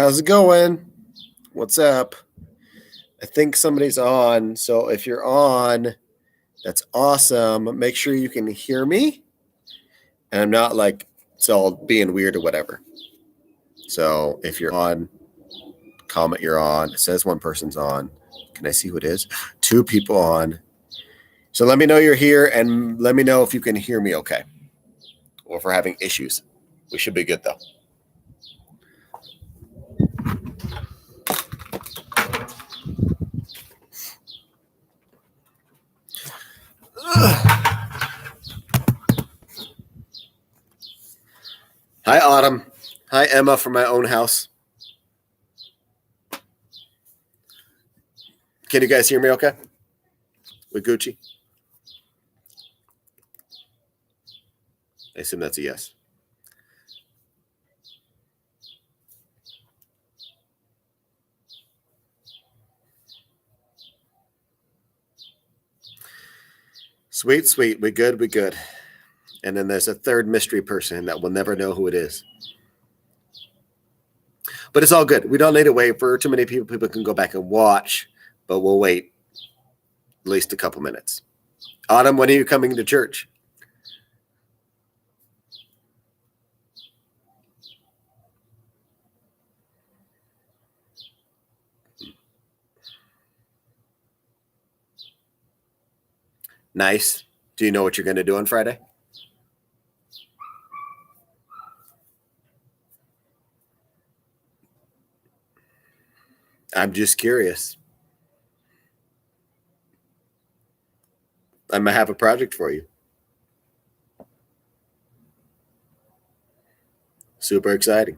How's it going? What's up? I think somebody's on. So if you're on, that's awesome. Make sure you can hear me. And I'm not like it's all being weird or whatever. So if you're on, comment you're on. It says one person's on. Can I see who it is? Two people on. So let me know you're here and let me know if you can hear me okay. Or if we're having issues. We should be good though. Hi, Autumn. Hi, Emma from my own house. Can you guys hear me okay? With Gucci? I assume that's a yes. Sweet, sweet. We good, we good. And then there's a third mystery person that we'll never know who it is. But it's all good. We don't need to wait for too many people. People can go back and watch, but we'll wait at least a couple minutes. Autumn, when are you coming to church? Nice. Do you know what you're going to do on Friday? I'm just curious. I might have a project for you. Super exciting.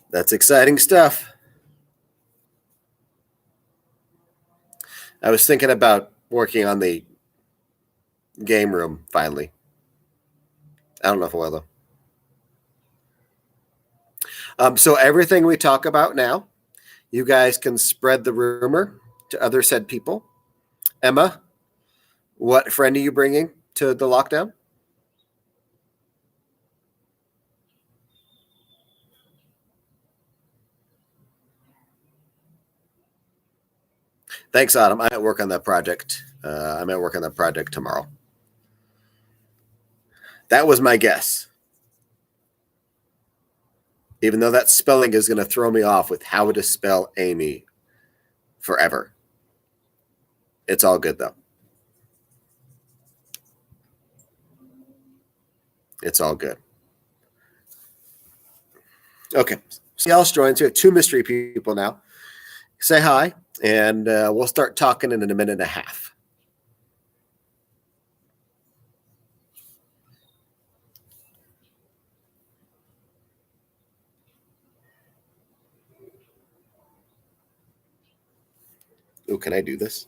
That's exciting stuff. I was thinking about working on the game room finally. I don't know if I will though. So everything we talk about now, you guys can spread the rumor to other said people. Emma, what friend are you bringing to the lockdown? Thanks, Autumn. I might work on that project. I might work on that project tomorrow. That was my guess. Even though that spelling is going to throw me off with how to spell Amy forever. It's all good, though. It's all good. Okay. See else joins. We have two mystery people now. Say hi, and we'll start talking in a minute and a half. Oh, can I do this?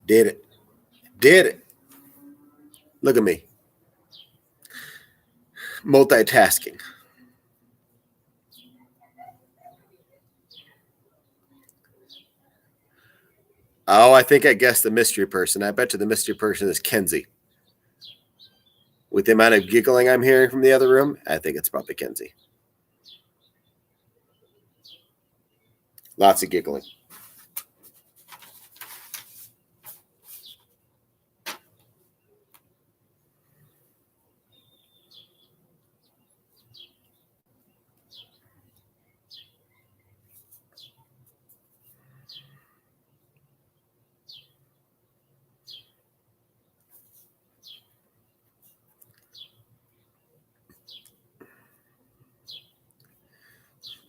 Did it. Did it. Look at me. Multitasking. Oh, I think I guessed the mystery person. I bet you the mystery person is Kenzie. With the amount of giggling I'm hearing from the other room, I think it's probably Kenzie. Lots of giggling.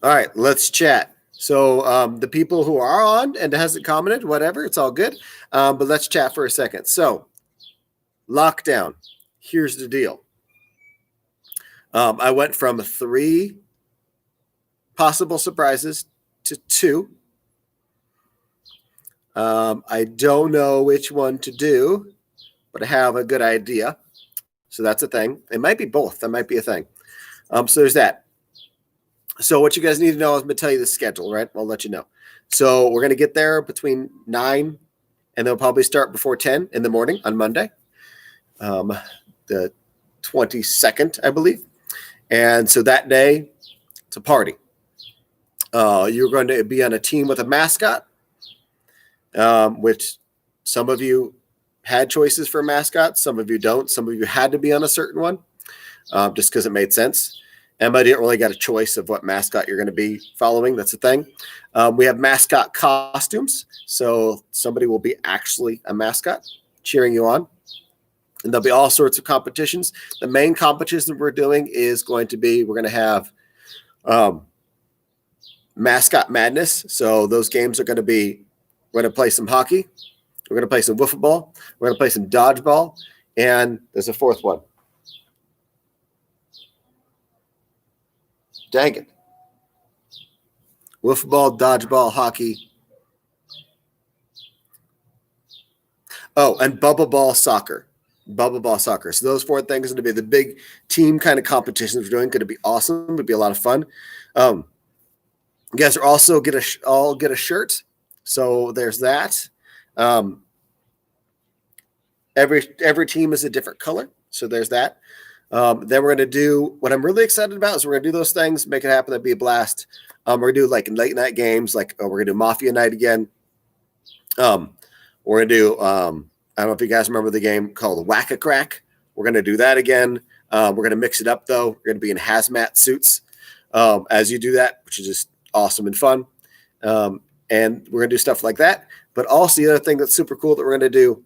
All right, let's chat. So the people who are on and hasn't commented, whatever, it's all good. But let's chat for a second. So lockdown. Here's the deal. I went from 3 possible surprises to 2. I don't know which one to do, but I have a good idea. So that's a thing. It might be both. That might be a thing. So there's that. So what you guys need to know is I'm going to tell you the schedule, right? I'll let you know. So we're going to get there between 9 and they'll probably start before 10 in the morning on Monday, the 22nd, I believe. And so that day, it's a party. You're going to be on a team with a mascot, which some of you had choices for mascots. Some of you don't. Some of you had to be on a certain one just because it made sense. Emma didn't really get a choice of what mascot you're going to be following. That's the thing. We have mascot costumes. So somebody will be actually a mascot cheering you on. And there'll be all sorts of competitions. The main competition we're doing is going to be, we're going to have Mascot Madness. So those games are going to be, we're going to play some hockey. We're going to play some wiffle ball. We're going to play some dodgeball. And there's a fourth one. Dang it. Wiffle ball, dodgeball, hockey. Oh, and bubble ball soccer. Bubble ball soccer. So those 4 things are going to be the big team kind of competitions we're doing. Going to be awesome. It'll be a lot of fun. You guys are also all get a shirt. So there's that. Every team is a different color. So there's that. Then we're going to do what I'm really excited about is we're going to do those things, make it happen. That'd be a blast. We're going to do like late night games, like we're going to do Mafia Night again. We're going to do, I don't know if you guys remember the game called Whack-A-Crack. We're going to do that again. We're going to mix it up though. We're going to be in hazmat suits as you do that, which is just awesome and fun. And we're going to do stuff like that. But also the other thing that's super cool that we're going to do,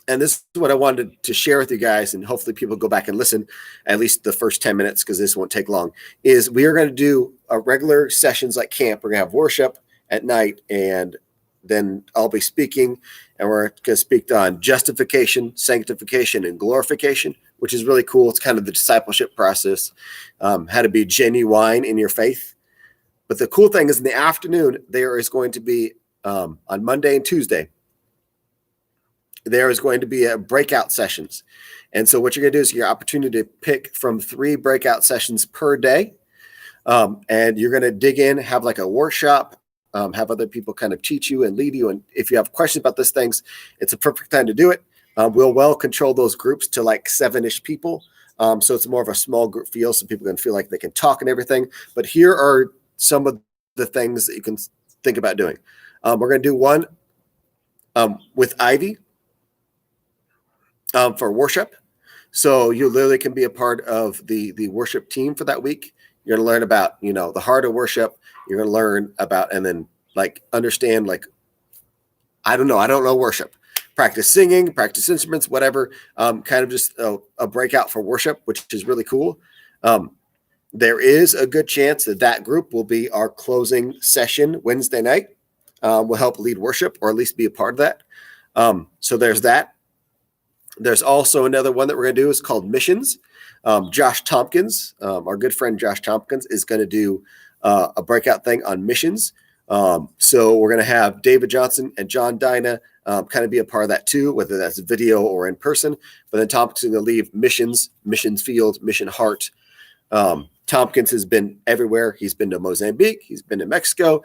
and this is what I wanted to share with you guys, and hopefully people go back and listen at least the first 10 minutes because this won't take long, is we are going to do regular sessions like camp. We're going to have worship at night, and then I'll be speaking, and we're going to speak on justification, sanctification, and glorification, which is really cool. It's kind of the discipleship process, how to be genuine in your faith. But the cool thing is in the afternoon, there is going to be, on Monday and Tuesday, there is going to be a breakout sessions. And so what you're going to do is your opportunity to pick from 3 breakout sessions per day. And you're going to dig in, have like a workshop, have other people kind of teach you and lead you. And if you have questions about these things, it's a perfect time to do it. We'll well control those groups to like 7-ish people. So it's more of a small group feel so people can feel like they can talk and everything. But here are some of the things that you can think about doing. We're going to do one with Ivy. For worship. So you literally can be a part of the worship team for that week. You're going to learn about, the heart of worship. You're going to learn about, and then like understand, like, I don't know worship, practice singing, practice instruments, whatever, kind of just a breakout for worship, which is really cool. There is a good chance that group will be our closing session Wednesday night. We'll help lead worship or at least be a part of that. So there's that. There's also another one that we're going to do is called Missions. Josh Tompkins, our good friend Josh Tompkins, is going to do a breakout thing on missions. So we're going to have David Johnson and John Dyna kind of be a part of that too, whether that's video or in person. But then Tompkins is going to leave missions field, mission heart. Tompkins has been everywhere. He's been to Mozambique. He's been to Mexico.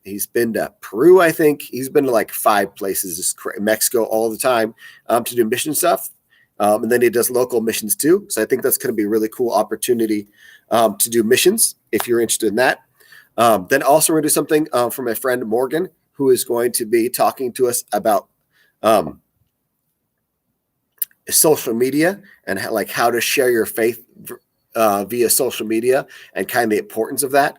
He's been to Peru, I think. He's been to like 5 places, Mexico all the time to do mission stuff. And then he does local missions too. So I think that's going to be a really cool opportunity to do missions if you're interested in that. Then also we're going to do something for my friend Morgan, who is going to be talking to us about social media and how to share your faith via social media and kind of the importance of that.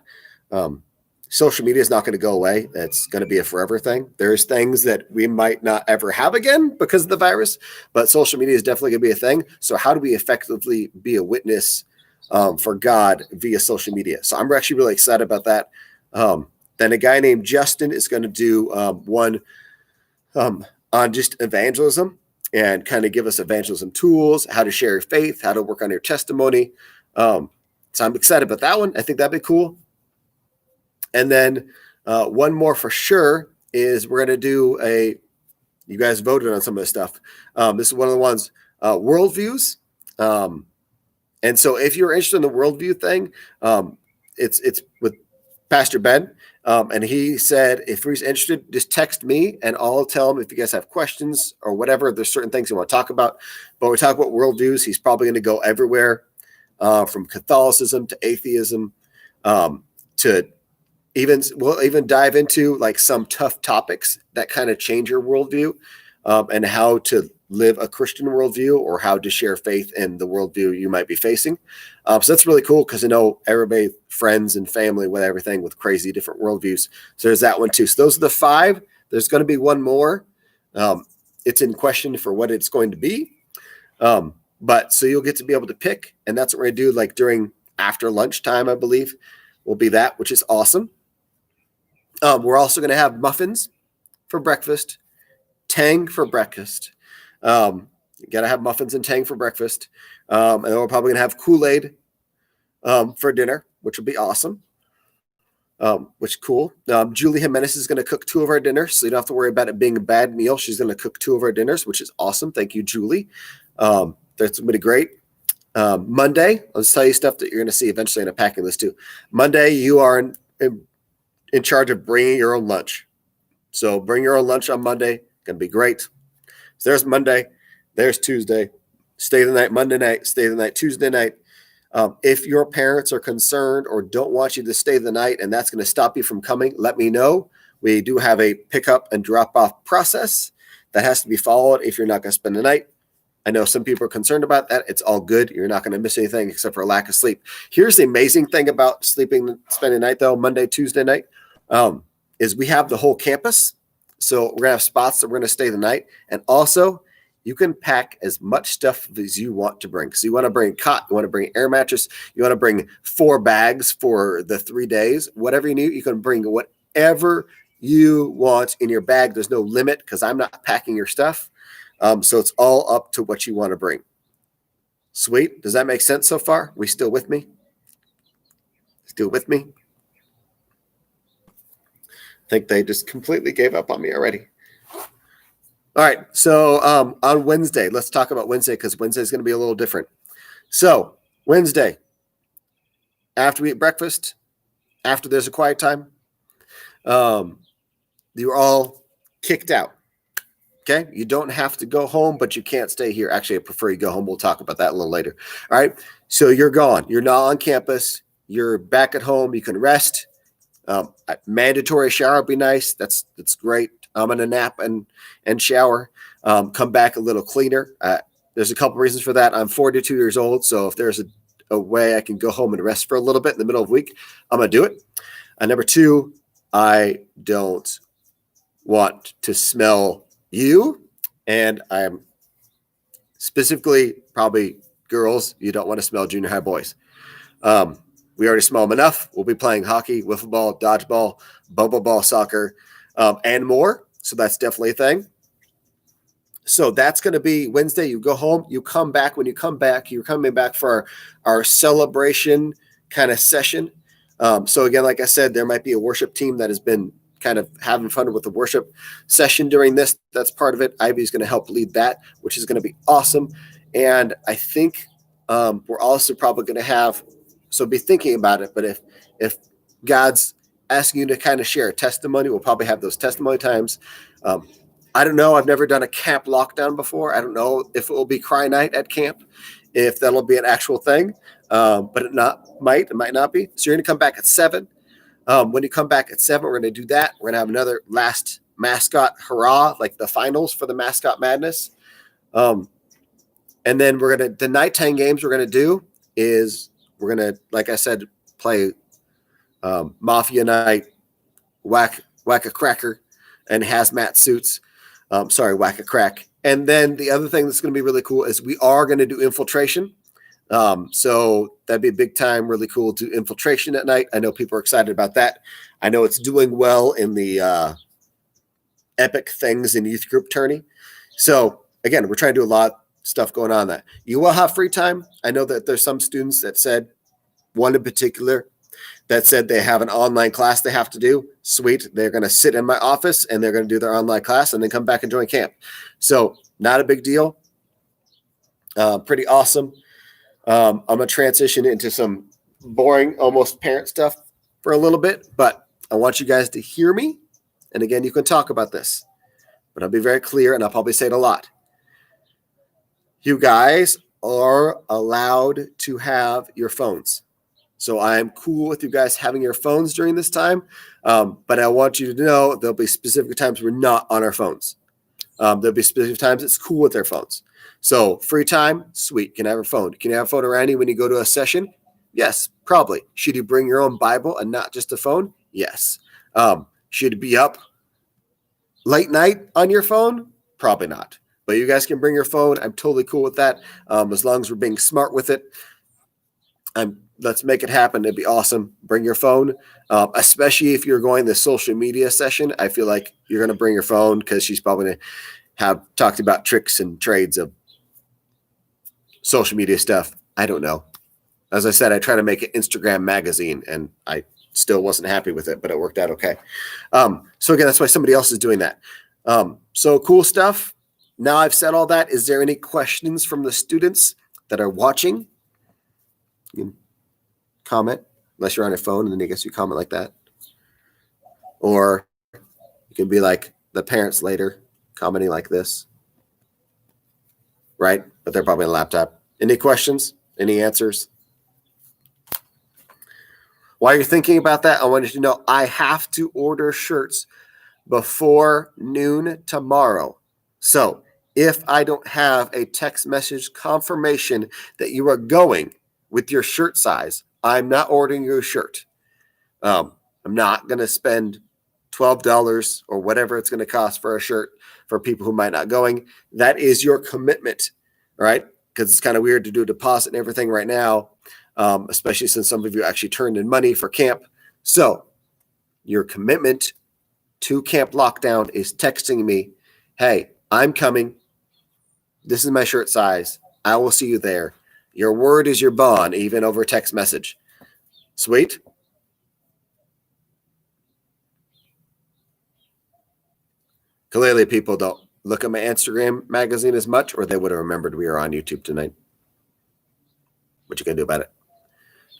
Social media is not going to go away. It's going to be a forever thing. There's things that we might not ever have again because of the virus, but social media is definitely going to be a thing. So how do we effectively be a witness for God via social media? So I'm actually really excited about that. Then a guy named Justin is going to do one on just evangelism and kind of give us evangelism tools, how to share your faith, how to work on your testimony. So I'm excited about that one. I think that'd be cool. And then one more for sure is we're going to do you guys voted on some of this stuff. This is one of the ones, worldviews. And so if you're interested in the worldview thing, it's with Pastor Ben. And he said, if he's interested, just text me and I'll tell him if you guys have questions or whatever. There's certain things you want to talk about. But we talk about worldviews. He's probably going to go everywhere, from Catholicism to atheism, to we'll even dive into like some tough topics that kind of change your worldview, and how to live a Christian worldview or how to share faith in the worldview you might be facing. So that's really cool because I know everybody, friends and family with everything with crazy different worldviews. So there's that one too. So those are the 5. There's going to be one more. It's in question for what it's going to be. But so you'll get to be able to pick, and that's what we're going to do like during after lunchtime, I believe will be that, which is awesome. We're also going to have muffins for breakfast, Tang for breakfast. You got to have muffins and Tang for breakfast. And then we're probably going to have Kool-Aid for dinner, which will be awesome. Which is cool. Julie Jimenez is going to cook 2 of our dinners, so you don't have to worry about it being a bad meal. She's going to cook 2 of our dinners, which is awesome. Thank you, Julie. That's going to be great. Monday, let's tell you stuff that you're going to see eventually in a packing list too. Monday, you are in charge of bringing your own lunch. So bring your own lunch on Monday. Going to be great. So there's Monday. There's Tuesday. Stay the night Monday night. Stay the night Tuesday night. If your parents are concerned or don't want you to stay the night and that's going to stop you from coming, let me know. We do have a pickup and drop off process that has to be followed if you're not going to spend the night. I know some people are concerned about that. It's all good. You're not going to miss anything except for a lack of sleep. Here's the amazing thing about spending the night though, Monday, Tuesday night, is we have the whole campus. So we're going to have spots that we're going to stay the night. And also you can pack as much stuff as you want to bring. So you want to bring a cot, you want to bring air mattress, you want to bring 4 bags for the 3 days, whatever you need, you can bring whatever you want in your bag. There's no limit because I'm not packing your stuff. So it's all up to what you want to bring. Sweet. Does that make sense so far? We still with me? Still with me? I think they just completely gave up on me already. All right. So on Wednesday, let's talk about Wednesday because Wednesday is going to be a little different. So Wednesday, after we eat breakfast, after there's a quiet time, you're all kicked out. Okay. You don't have to go home, but you can't stay here. Actually, I prefer you go home. We'll talk about that a little later. All right. So you're gone. You're not on campus. You're back at home. You can rest. Mandatory shower would be nice. That's great. I'm going to nap and shower. Come back a little cleaner. There's a couple reasons for that. I'm 42 years old. So if there's a way I can go home and rest for a little bit in the middle of the week, I'm going to do it. Number 2, I don't want to smell you, and I'm specifically probably girls. You don't want to smell junior high boys. We already smell them enough. We'll be playing hockey, wiffle ball, dodgeball, bubble ball, soccer, and more. So that's definitely a thing. So that's going to be Wednesday. You go home, you come back. When you come back, you're coming back for our celebration kind of session. So again, like I said, there might be a worship team that has been kind of having fun with the worship session during this. That's part of it. Ivy is going to help lead that, which is going to be awesome. And I think we're also probably going to have, so be thinking about it. But if God's asking you to kind of share a testimony, we'll probably have those testimony times. I don't know. I've never done a camp lockdown before. I don't know if it will be cry night at camp, if that'll be an actual thing. But it might not be. So you're going to come back at 7. When you come back at 7, we're going to do that. We're going to have another last mascot hurrah, like the finals for the Mascot Madness. And then the nighttime games we're going to do is we're going to, like I said, play Mafia Night, Whack a Cracker, and Hazmat Suits. Whack a Crack. And then the other thing that's going to be really cool is we are going to do Infiltration. So that'd be a big time, really cool to Infiltration at night. I know people are excited about that. I know it's doing well in the Epic Things in Youth Group tourney. So again, we're trying to do a lot of stuff going on that. You will have free time. I know that there's some students that said, one in particular, that said they have an online class they have to do. Sweet. They're going to sit in my office and they're going to do their online class and then come back and join camp. So not a big deal. Pretty awesome. I'm going to transition into some boring, almost parent stuff for a little bit, but I want you guys to hear me. And again, you can talk about this, but I'll be very clear and I'll probably say it a lot. You guys are allowed to have your phones. So I am cool with you guys having your phones during this time, but I want you to know there'll be specific times we're not on our phones. There'll be specific times it's cool with their phones. So free time, sweet. Can I have a phone? Can you have a phone around you when you go to a session? Yes, probably. Should you bring your own Bible and not just a phone? Yes. Should you be up late night on your phone? Probably not. But you guys can bring your phone. I'm totally cool with that, as long as we're being smart with it. Let's make it happen. It'd be awesome. Bring your phone, especially if you're going the social media session. I feel like you're going to bring your phone because she's probably going to have talked about tricks and trades of social media stuff. I don't know. As I said, I tried to make an Instagram magazine and I still wasn't happy with it, but it worked out okay. So again, that's why somebody else is doing that. So cool stuff. Now I've said all that. Is there any questions from the students that are watching? You can comment, unless you're on your phone, and then I guess you comment like that. Or you can be like the parents later, commenting like this. Right? But they're probably on a laptop. Any questions? Any answers? While you're thinking about that, I want you to know I have to order shirts before noon tomorrow. So if I don't have a text message confirmation that you are going with your shirt size, I'm not ordering your shirt. I'm not going to spend $12 or whatever it's going to cost for a shirt for people who might not going. That is your commitment, right? Because it's kind of weird to do a deposit and everything right now, especially since some of you actually turned in money for camp. So your commitment to Camp Lockdown is texting me, hey, I'm coming. This is my shirt size. I will see you there. Your word is your bond, even over text message. Sweet? Clearly, people don't look at my Instagram magazine as much, or they would have remembered we were on YouTube tonight. What you gonna do about it?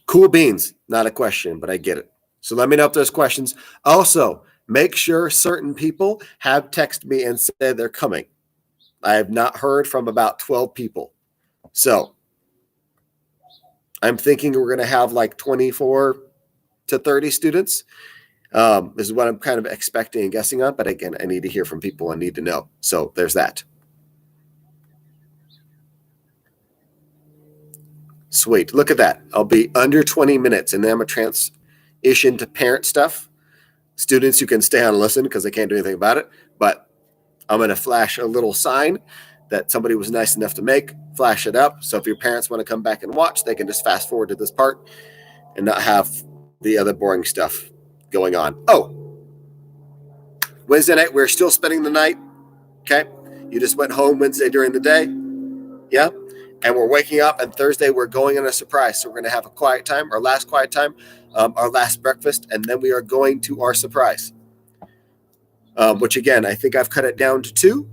Cool beans, not a question, but I get it. So let me know if there's questions. Also, make sure certain people have texted me and said they're coming. I have not heard from about 12 people. So I'm thinking we're going to have like 24 to 30 students. This is what I'm kind of expecting and guessing on. But again, I need to hear from people. I need to know. So there's that. Sweet. Look at that. I'll be under 20 minutes and then I'm going to transition to parent stuff. Students, you can stay on and listen because they can't do anything about it. But I'm going to flash a little sign that somebody was nice enough to make, flash it up. So if your parents want to come back and watch, they can just fast forward to this part and not have the other boring stuff going on. Oh, Wednesday night, we're still spending the night. Okay. You just went home Wednesday during the day. Yeah. And we're waking up, and Thursday we're going on a surprise. So we're going to have a quiet time, our last quiet time, our last breakfast, and then we are going to our surprise. Which again, I think I've cut it down to 2,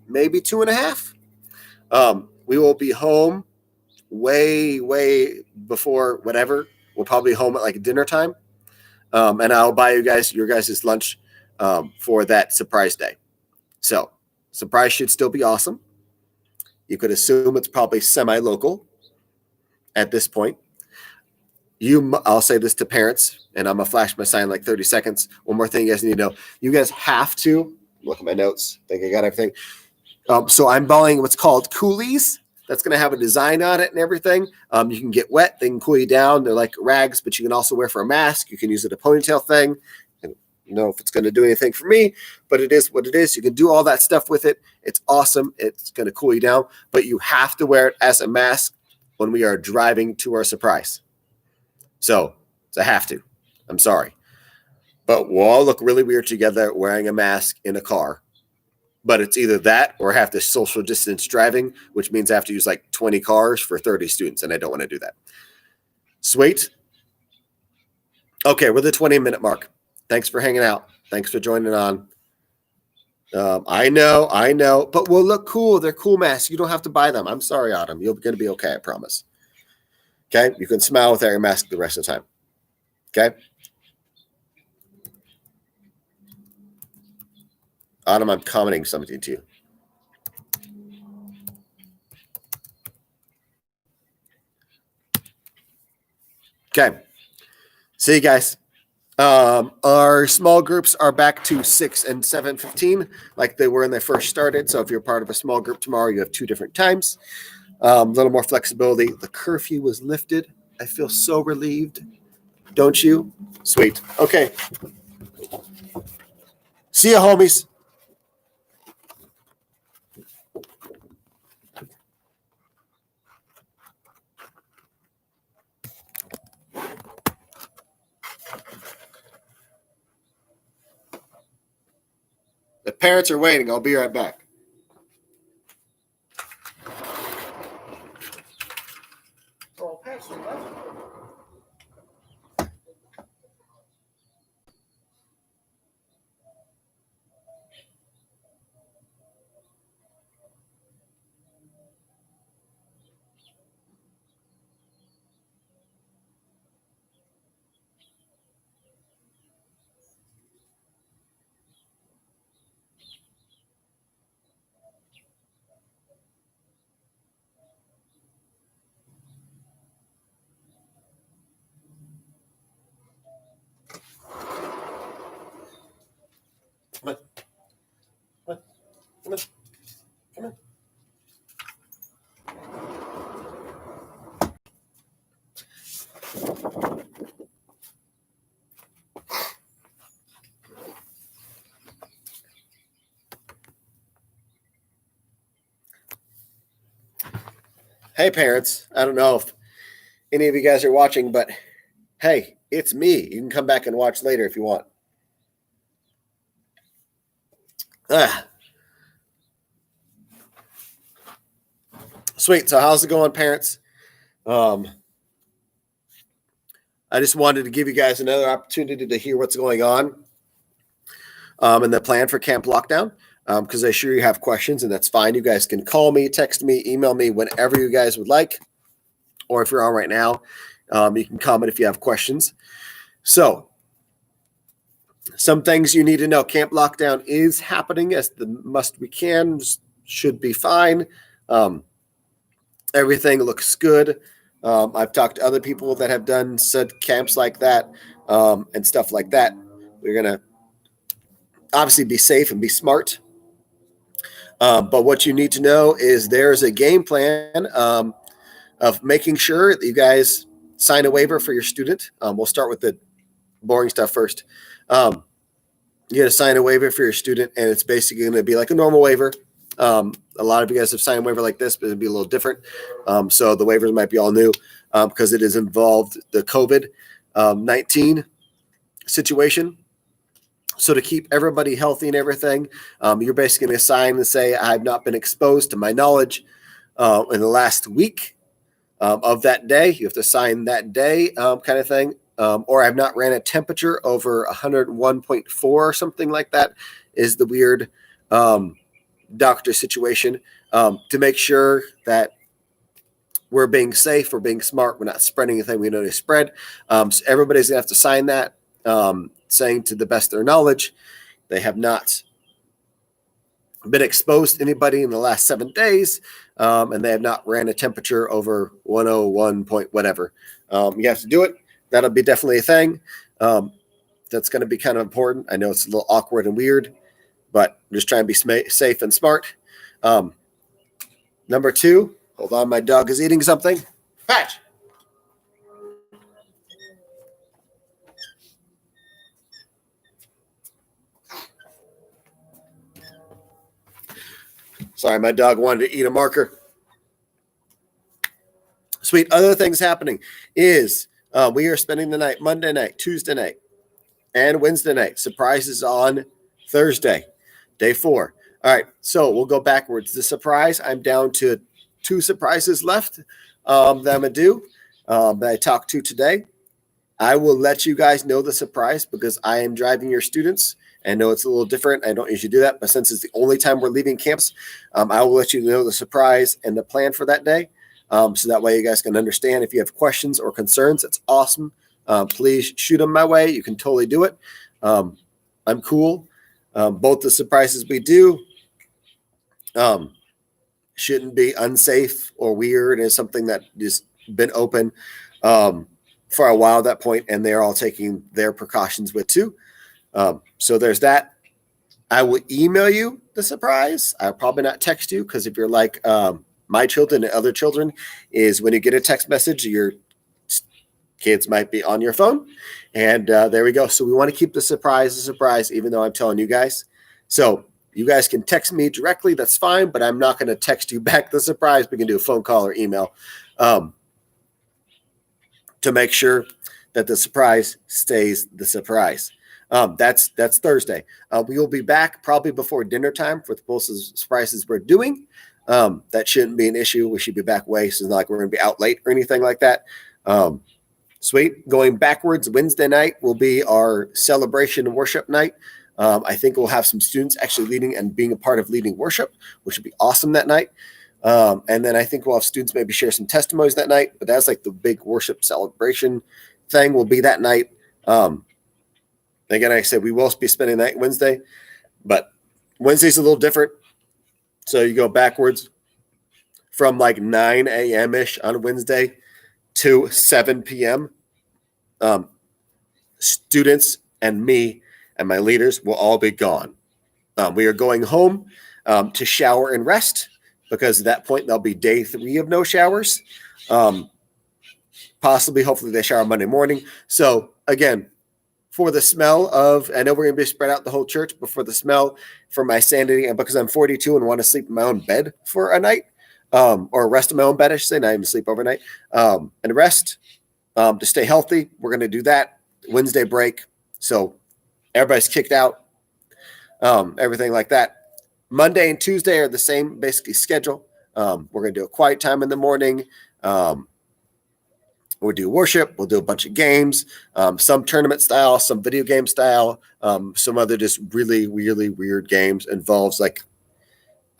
maybe 2.5. We will be home way before whatever. We'll probably be home at like dinner time. And I'll buy you guys your guys' lunch for that surprise day. So surprise should still be awesome. You could assume it's probably semi-local at this point. I'll say this to parents, and I'm going to flash my sign in like 30 seconds. One more thing you guys need to know. You guys have to look at my notes. I think I got everything. So I'm buying what's called coolies. That's going to have a design on it and everything. You can get wet. They can cool you down. They're like rags, but you can also wear for a mask. You can use it a ponytail thing. And you know if it's going to do anything for me, but it is what it is. You can do all that stuff with it. It's awesome. It's going to cool you down, but you have to wear it as a mask when we are driving to our surprise. So it's a have to. I'm sorry. But we'll all look really weird together wearing a mask in a car. but it's either that or have to social distance driving, which means I have to use like 20 cars for 30 students, and I don't want to do that. Sweet. Okay, we're the 20-minute mark. Thanks for hanging out. Thanks for joining on. I know, but we'll look cool. They're cool masks. You don't have to buy them. I'm sorry, Autumn. You're going to be okay, I promise. Okay, you can smile without your mask the rest of the time. Okay. Autumn, I'm commenting something to you. Okay. See you guys. Our small groups are back to 6 and 7:15 like they were when they first started. So if you're part of a small group tomorrow, you have 2 different times. A little more flexibility. The curfew was lifted. I feel so relieved. Don't you? Sweet. Okay. See ya, homies. The parents are waiting. I'll be right back. Come on. Come on. Come on. Come on. Hey, parents. I don't know if any of you guys are watching, but hey, it's me. You can come back and watch later if you want. Sweet. So how's it going, parents? I just wanted to give you guys another opportunity to hear what's going on and the plan for Camp Lockdown, because I'm sure you have questions, and that's fine. You guys can call me, text me, email me whenever you guys would like, or if you're on right now, you can comment if you have questions. So some things you need to know. Camp Lockdown is happening as the must we can, should be fine. Everything looks good. I've talked to other people that have done said camps like that and stuff like that. We're going to obviously be safe and be smart. But what you need to know is there's a game plan of making sure that you guys sign a waiver for your student. We'll start with the boring stuff first. You got to sign a waiver for your student, and it's basically going to be like a normal waiver. A lot of you guys have signed a waiver like this, but it'd be a little different. So the waivers might be all new because it is involved the COVID-19 situation. So to keep everybody healthy and everything, you're basically going to sign and say, I've not been exposed to my knowledge in the last week of that day. You have to sign that day kind of thing. Or I've not ran a temperature over 101.4 or something like that is the weird doctor situation to make sure that we're being safe, we're being smart, we're not spreading anything we know to spread. So everybody's going to have to sign that saying to the best of their knowledge, they have not been exposed to anybody in the last 7 days, and they have not ran a temperature over 101 point whatever. You have to do it. That'll be definitely a thing. That's going to be kind of important. I know it's a little awkward and weird, but I'm just trying to be safe and smart. Number 2, hold on, my dog is eating something. Patch. Sorry, my dog wanted to eat a marker. Sweet. Other things happening is we are spending the night Monday night, Tuesday night, and Wednesday night. Surprises on Thursday, day 4. All right, so we'll go backwards. The surprise, I'm down to 2 surprises left that I'm going to do that I talked to today. I will let you guys know the surprise because I am driving your students. I know it's a little different. I don't usually do that, but since it's the only time we're leaving campus, I will let you know the surprise and the plan for that day. So that way you guys can understand. If you have questions or concerns, it's awesome. Please shoot them my way. You can totally do it. I'm cool. Both the surprises we do shouldn't be unsafe or weird. It's something that has been open for a while at that point, and they're all taking their precautions with too. So there's that. I will email you the surprise. I'll probably not text you because if you're like my children and other children, is when you get a text message, your kids might be on your phone. And there we go. So we want to keep the surprise a surprise, even though I'm telling you guys. So you guys can text me directly. That's fine, but I'm not going to text you back the surprise. We can do a phone call or email to make sure that the surprise stays the surprise. That's Thursday. We will be back probably before dinner time for the both surprises we're doing. That shouldn't be an issue. We should be back way. So it's not like we're going to be out late or anything like that. Sweet. Going backwards, Wednesday night will be our celebration and worship night. I think we'll have some students actually leading and being a part of leading worship, which would be awesome that night. And then I think we'll have students maybe share some testimonies that night, but that's like the big worship celebration thing will be that night. Again, like I said, we will be spending that Wednesday, but Wednesday's a little different. So you go backwards from like 9 a.m.-ish on Wednesday to 7 p.m. Students and me and my leaders will all be gone. We are going home to shower and rest because at that point there'll be day 3 of no showers. Possibly, hopefully they shower Monday morning. So again, for the smell of, I know we're going to be spread out the whole church, but for the smell, for my sanity, and because I'm 42 and want to sleep in my own bed for a night, or rest in my own bed, I should say, not even sleep overnight, and rest to stay healthy. We're going to do that Wednesday break. So everybody's kicked out, everything like that. Monday and Tuesday are the same basically schedule. We're going to do a quiet time in the morning. We'll do worship. We'll do a bunch of games, some tournament style, some video game style, some other just really, really weird games. Involves like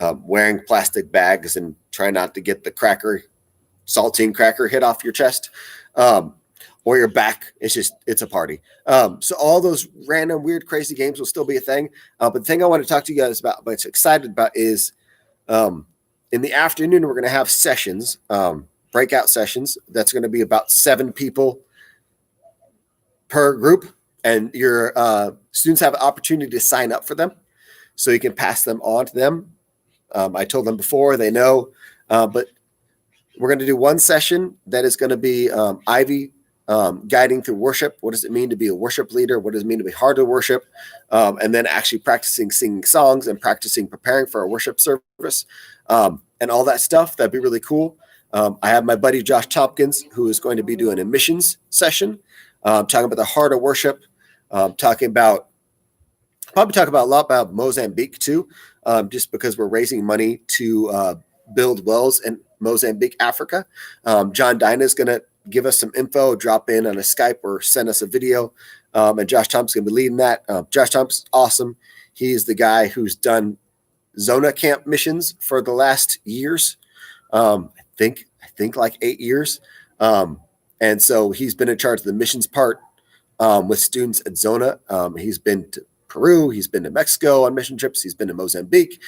wearing plastic bags and try not to get the saltine cracker hit off your chest or your back. It's a party. So all those random, weird, crazy games will still be a thing. But the thing I want to talk to you guys about, but excited about is in the afternoon, we're going to have sessions, breakout sessions. That's going to be about 7 people per group. And your students have an opportunity to sign up for them so you can pass them on to them. I told them before, they know, but we're going to do one session that is going to be Ivy guiding through worship. What does it mean to be a worship leader? What does it mean to be hard to worship? And then actually practicing singing songs and practicing preparing for a worship service and all that stuff. That'd be really cool. I have my buddy Josh Tompkins, who is going to be doing a missions session, talking about the heart of worship, probably talk about a lot about Mozambique too, just because we're raising money to build wells in Mozambique, Africa. John Dyna is going to give us some info, drop in on a Skype or send us a video, and Josh Thompson's going to be leading that. Josh Thompson's awesome. He's the guy who's done Zona camp missions for the last years. I think like 8 years. And so he's been in charge of the missions part with students at Zona. He's been to Peru. He's been to Mexico on mission trips. He's been to Mozambique.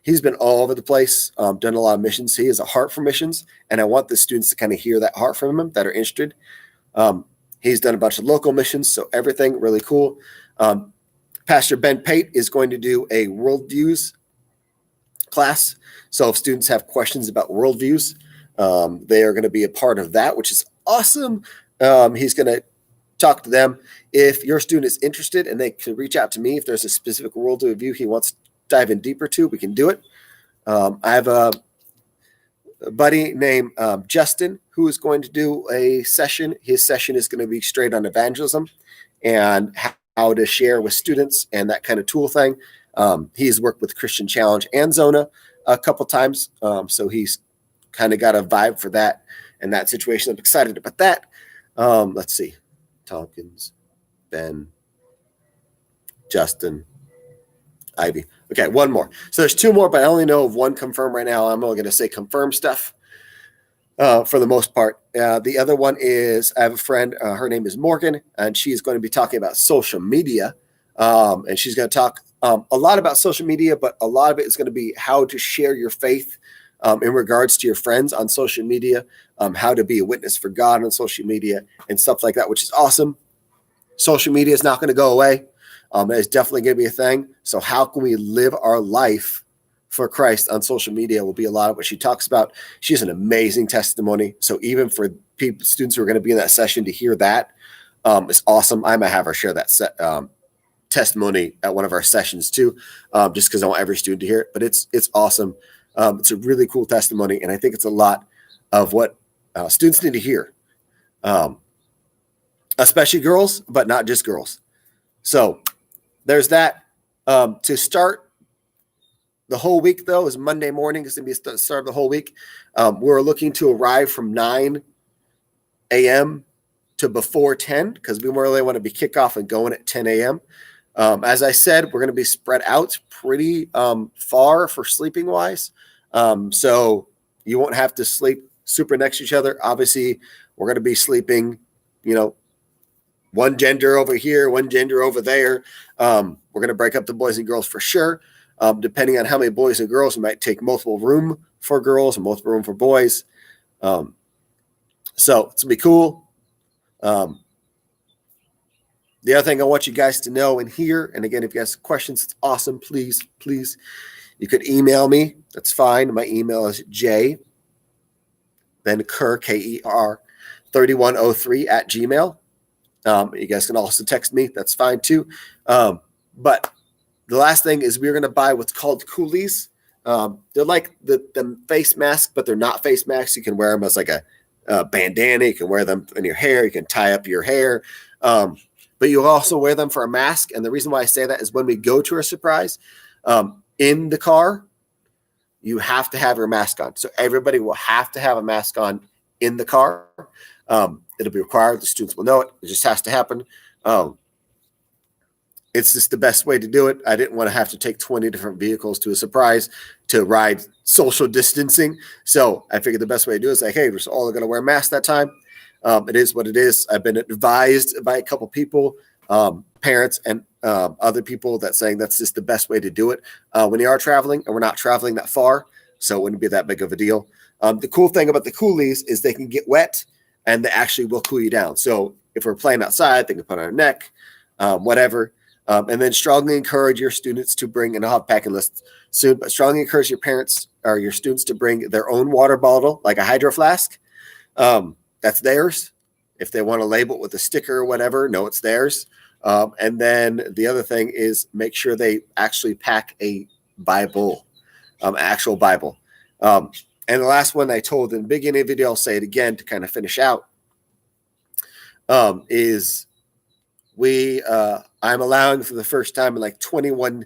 He's been all over the place, done a lot of missions. He has a heart for missions, and I want the students to kind of hear that heart from him that are interested. He's done a bunch of local missions, so everything really cool. Pastor Ben Pate is going to do a worldviews class. So if students have questions about worldviews, they are going to be a part of that, which is awesome. He's going to talk to them. If your student is interested and they can reach out to me, if there's a specific worldview he wants to dive in deeper to, we can do it. I have a buddy named Justin who is going to do a session. His session is going to be straight on evangelism and how to share with students and that kind of tool thing. He's worked with Christian Challenge and Zona a couple times. So he's kind of got a vibe for that and that situation. I'm excited about that. Let's see. Tompkins, Ben, Justin, Ivy. Okay, one more. So there's two more, but I only know of one confirmed right now. I'm only going to say confirmed stuff for the most part. The other one is I have a friend. Her name is Morgan, and she's going to be talking about social media. And she's going to talk a lot about social media, but a lot of it is going to be how to share your faith in regards to your friends on social media, how to be a witness for God on social media and stuff like that, which is awesome. Social media is not going to go away. It's definitely going to be a thing. So how can we live our life for Christ on social media will be a lot of what she talks about. She has an amazing testimony. So even for students who are going to be in that session to hear that, it's awesome. I might have her share that testimony at one of our sessions too, just because I want every student to hear it. But it's awesome. It's a really cool testimony, and I think it's a lot of what students need to hear, especially girls, but not just girls. So there's that. To start the whole week, though, is Monday morning. It's going to be the start of the whole week. We're looking to arrive from 9 a.m. to before 10 because we really want to be kickoff and going at 10 a.m. As I said, we're going to be spread out pretty far for sleeping wise. So you won't have to sleep super next to each other. Obviously, we're going to be sleeping, one gender over here, one gender over there. We're going to break up the boys and girls for sure. Depending on how many boys and girls, we might take multiple room for girls and multiple room for boys. So it's going to be cool. The other thing I want you guys to know and hear, and again, if you guys have questions, it's awesome. Please, you could email me. That's fine. My email is J, then Kerr, K-E-R, 3103 at Gmail. You guys can also text me. That's fine too. But the last thing is we're going to buy what's called coolies. They're like the face mask, but they're not face masks. You can wear them as like a bandana. You can wear them in your hair. You can tie up your hair. But you also wear them for a mask. And the reason why I say that is when we go to a surprise in the car, you have to have your mask on. So everybody will have to have a mask on in the car. It'll be required. The students will know it. It just has to happen. It's just the best way to do it. I didn't want to have to take 20 different vehicles to a surprise to ride social distancing. So I figured the best way to do it is like, hey, we're all going to wear masks that time. It is what it is. I've been advised by a couple people, parents and other people that saying that's just the best way to do it when you are traveling, and we're not traveling that far. So it wouldn't be that big of a deal. The cool thing about the coolies is they can get wet and they actually will cool you down. So if we're playing outside, they can put on our neck, whatever. And then strongly encourage your students to bring, and I'll have packing lists soon, but strongly encourage your parents or your students to bring their own water bottle, like a hydro flask. That's theirs. If they want to label it with a sticker or whatever, no, it's theirs. And then the other thing is make sure they actually pack a Bible, actual Bible. And the last one I told in the beginning of the video, I'll say it again to kind of finish out, is I'm allowing for the first time in like 21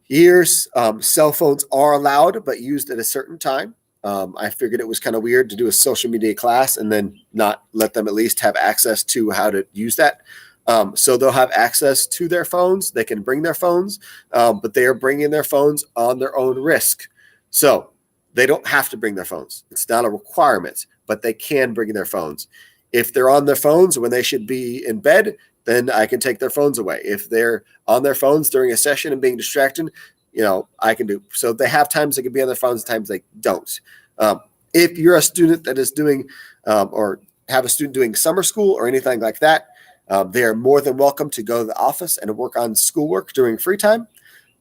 years, cell phones are allowed, but used at a certain time. I figured it was kind of weird to do a social media class and then not let them at least have access to how to use that. So they'll have access to their phones. They can bring their phones, but they are bringing their phones on their own risk. So they don't have to bring their phones. It's not a requirement, but they can bring their phones. If they're on their phones when they should be in bed, then I can take their phones away. If they're on their phones during a session and being distracted, I can do. So they have times they can be on their phones, times they don't. If you're a student that is doing or have a student doing summer school or anything like that, they are more than welcome to go to the office and work on schoolwork during free time.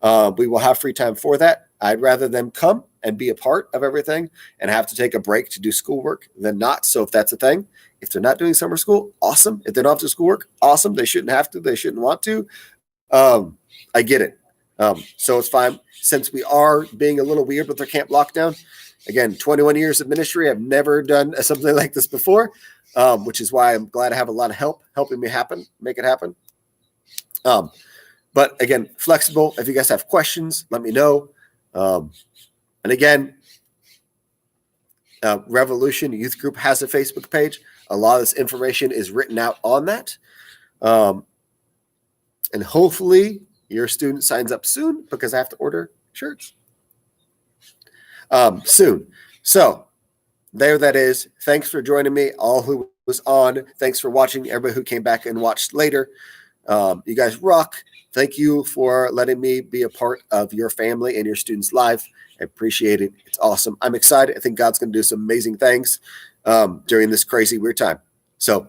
We will have free time for that. I'd rather them come and be a part of everything and have to take a break to do schoolwork than not. So if that's a thing, if they're not doing summer school, awesome. If they don't have to schoolwork, awesome. They shouldn't have to. They shouldn't want to. I get it. So it's fine. Since we are being a little weird with our camp lockdown, again, 21 years of ministry, I've never done something like this before, which is why I'm glad I have a lot of help helping me make it happen. But again, flexible. If you guys have questions, let me know. And again, Revolution Youth Group has a Facebook page. A lot of this information is written out on that. And hopefully your student signs up soon because I have to order shirts soon. So there that is. Thanks for joining me, all who was on. Thanks for watching, everybody who came back and watched later. You guys rock. Thank you for letting me be a part of your family and your students' life. I appreciate it. It's awesome. I'm excited. I think God's going to do some amazing things during this crazy, weird time. So